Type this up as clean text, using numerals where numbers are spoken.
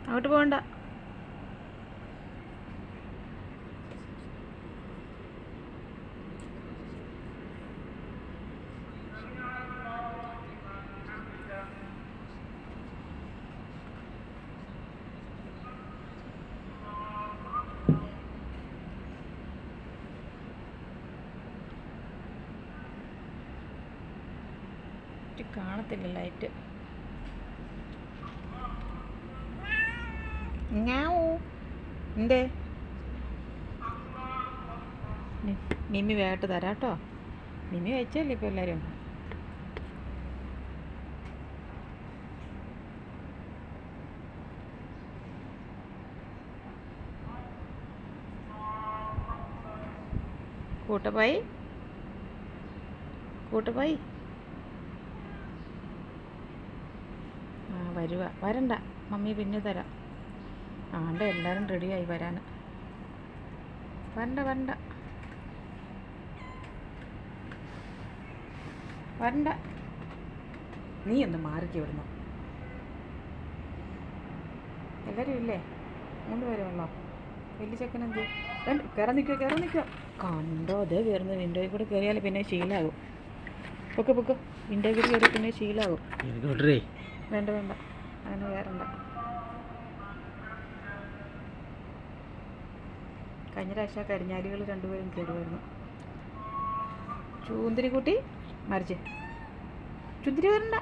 അങ്ങോട്ട് പോകണ്ട. കാണത്തില്ല ലൈറ്റ്. എന്തേ നിമ്മി വേഗട്ട് തരാം കേട്ടോ. നിമ്മി വെച്ചല്ലേ ഇപ്പോൾ എല്ലാവരും. കൂട്ടപ്പായി കൂട്ടപ്പായി വരുക. വരണ്ട, മമ്മി പിന്നെ തരാം. ആണ്ട എല്ലാവരും റെഡിയായി വരാൻ. വരണ്ട വരണ്ട വരണ്ട. നീ ഒന്ന് മാറിക്ക് ഇവിടുന്ന്. എല്ലാവരും ഇല്ലേ? 3 പേരുള്ളോ? വലിയ ചെക്കൻ എന്ത് കയറാൻ നിൽക്കുക. കണ്ടോ, അതേ കയറുന്നത്. വിൻഡോയിൽ കൂടെ കയറിയാൽ പിന്നെ ശീലമാകും. പൊക്കെ വിൻഡോയിൽ കൂടെ കയറി പിന്നെ ശീലമാകും. വേണ്ട അങ്ങനെ കയറണ്ട. കഴിഞ്ഞ പ്രാവശ്യം കരിഞ്ഞാലികൾ 2 പേരും കയറുമായിരുന്നു. ചൂന്തിരി കുട്ടി മറിച്ച് ചുന്തിരി വരണ്ട.